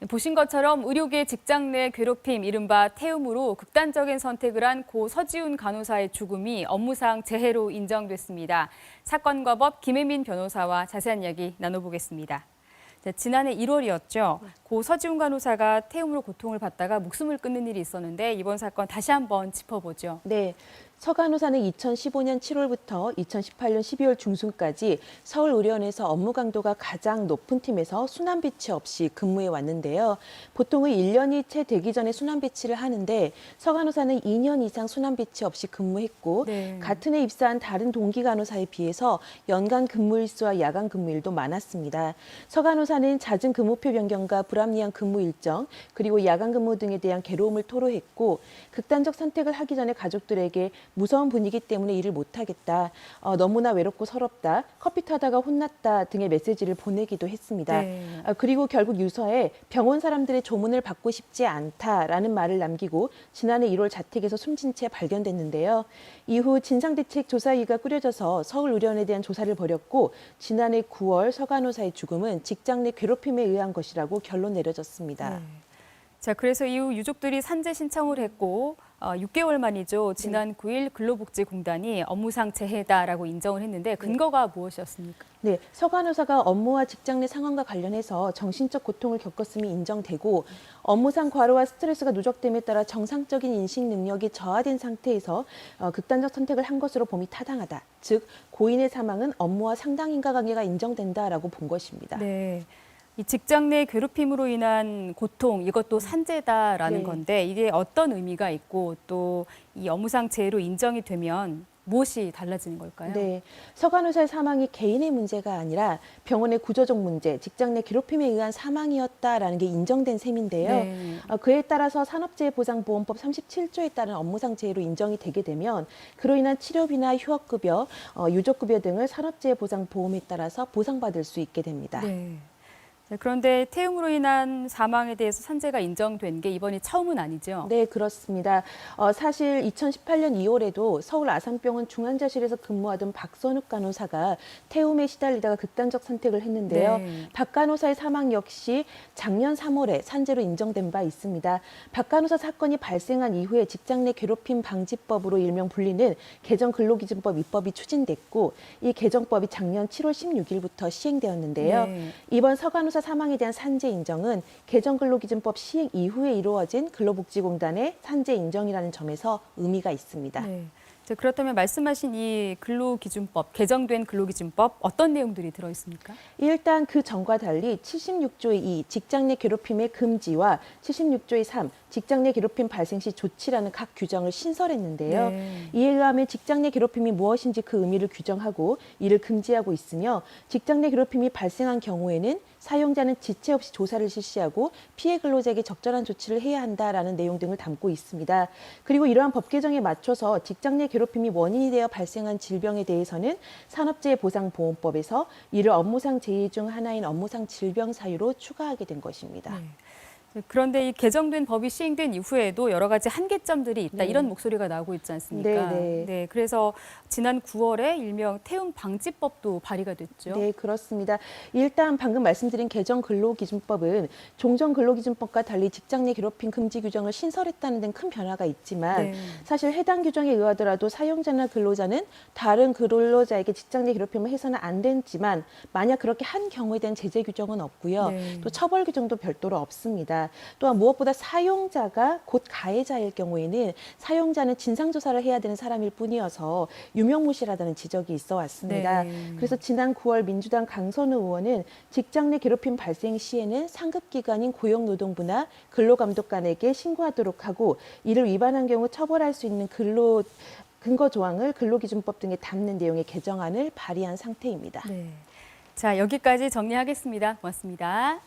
보신 것처럼 의료계 직장 내 괴롭힘, 이른바 태움으로 극단적인 선택을 한 고 서지훈 간호사의 죽음이 업무상 재해로 인정됐습니다. 사건과 법 김혜민 변호사와 자세한 이야기 나눠보겠습니다. 지난해 1월이었죠. 고 서지훈 간호사가 태움으로 고통을 받다가 목숨을 끊는 일이 있었는데 이번 사건 다시 한번 짚어보죠. 네. 서 간호사는 2015년 7월부터 2018년 12월 중순까지 서울의료원에서 업무 강도가 가장 높은 팀에서 순환 배치 없이 근무해 왔는데요. 보통은 1년이 채 되기 전에 순환 배치를 하는데 서 간호사는 2년 이상 순환 배치 없이 근무했고 같은 해 입사한 다른 동기 간호사에 비해서 연간 근무일수와 야간 근무일도 많았습니다. 서 간호사는 잦은 근무표 변경과 불합리한 근무 일정, 그리고 야간 근무 등에 대한 괴로움을 토로했고 극단적 선택을 하기 전에 가족들에게 무서운 분위기 때문에 일을 못하겠다, 너무나 외롭고 서럽다, 커피 타다가 혼났다 등의 메시지를 보내기도 했습니다. 그리고 결국 유서에 병원 사람들의 조문을 받고 싶지 않다라는 말을 남기고 지난해 1월 자택에서 숨진 채 발견됐는데요. 이후 진상대책조사위가 꾸려져서 서울의료원에 대한 조사를 벌였고 지난해 9월 서 간호사의 죽음은 직장 내 괴롭힘에 의한 것이라고 결론 내려졌습니다. 자, 그래서 이후 유족들이 산재 신청을 했고 6개월 만이죠. 지난 9일 근로복지공단이 업무상 재해다라고 인정을 했는데 근거가 무엇이었습니까? 네, 서 간호사가 업무와 직장 내 상황과 관련해서 정신적 고통을 겪었음이 인정되고 업무상 과로와 스트레스가 누적됨에 따라 정상적인 인식 능력이 저하된 상태에서 극단적 선택을 한 것으로 봄이 타당하다. 즉, 고인의 사망은 업무와 상당 인과관계가 인정된다라고 본 것입니다. 네. 이 직장 내 괴롭힘으로 인한 고통, 이것도 산재다라는 건데 이게 어떤 의미가 있고 또 이 업무상 재해로 인정이 되면 무엇이 달라지는 걸까요? 네, 서 간호사의 사망이 개인의 문제가 아니라 병원의 구조적 문제, 직장 내 괴롭힘에 의한 사망이었다라는 게 인정된 셈인데요. 그에 따라서 산업재해보장보험법 37조에 따른 업무상 재해로 인정이 되게 되면 그로 인한 치료비나 휴업급여, 유족급여 등을 산업재해보장보험에 따라서 보상받을 수 있게 됩니다. 그런데 태움으로 인한 사망에 대해서 산재가 인정된 게 이번이 처음은 아니죠? 네, 그렇습니다. 사실 2018년 2월에도 서울 아산병원 중환자실에서 근무하던 박선욱 간호사가 태움에 시달리다가 극단적 선택을 했는데요. 박 간호사의 사망 역시 작년 3월에 산재로 인정된 바 있습니다. 박 간호사 사건이 발생한 이후에 직장 내 괴롭힘 방지법으로 일명 불리는 개정근로기준법 입법이 추진됐고 이 개정법이 작년 7월 16일부터 시행되었는데요. 이번 서 간호사 사망에 대한 산재 인정은 개정근로기준법 시행 이후에 이루어진 근로복지공단의 산재 인정이라는 점에서 의미가 있습니다. 그렇다면 말씀하신 이 근로기준법, 개정된 근로기준법 어떤 내용들이 들어있습니까? 일단 그 전과 달리 76조의 2, 직장 내 괴롭힘의 금지와 76조의 3, 직장 내 괴롭힘 발생 시 조치라는 각 규정을 신설했는데요. 이에 의하면 직장 내 괴롭힘이 무엇인지 그 의미를 규정하고 이를 금지하고 있으며 직장 내 괴롭힘이 발생한 경우에는 사용자는 지체 없이 조사를 실시하고 피해 근로자에게 적절한 조치를 해야 한다라는 내용 등을 담고 있습니다. 그리고 이러한 법 개정에 맞춰서 직장 내 괴롭힘이 원인이 되어 발생한 질병에 대해서는 산업재해보장보험법에서 이를 업무상 재해 중 하나인 업무상 질병 사유로 추가하게 된 것입니다. 그런데 이 개정된 법이 시행된 이후에도 여러 가지 한계점들이 있다 이런 목소리가 나오고 있지 않습니까? 그래서 지난 9월에 일명 태움 방지법도 발의가 됐죠. 네, 그렇습니다. 일단 방금 말씀드린 개정근로기준법은 종전근로기준법과 달리 직장 내 괴롭힘 금지 규정을 신설했다는 등 큰 변화가 있지만 사실 해당 규정에 의하더라도 사용자나 근로자는 다른 근로자에게 직장 내 괴롭힘을 해서는 안 되지만 만약 그렇게 한 경우에 대한 제재 규정은 없고요. 또 처벌 규정도 별도로 없습니다. 또한 무엇보다 사용자가 곧 가해자일 경우에는 사용자는 진상조사를 해야 되는 사람일 뿐이어서 유명무실하다는 지적이 있어 왔습니다. 그래서 지난 9월 민주당 강선우 의원은 직장 내 괴롭힘 발생 시에는 상급기관인 고용노동부나 근로감독관에게 신고하도록 하고 이를 위반한 경우 처벌할 수 있는 근거 조항을 근로기준법 등에 담는 내용의 개정안을 발의한 상태입니다. 자, 여기까지 정리하겠습니다. 고맙습니다.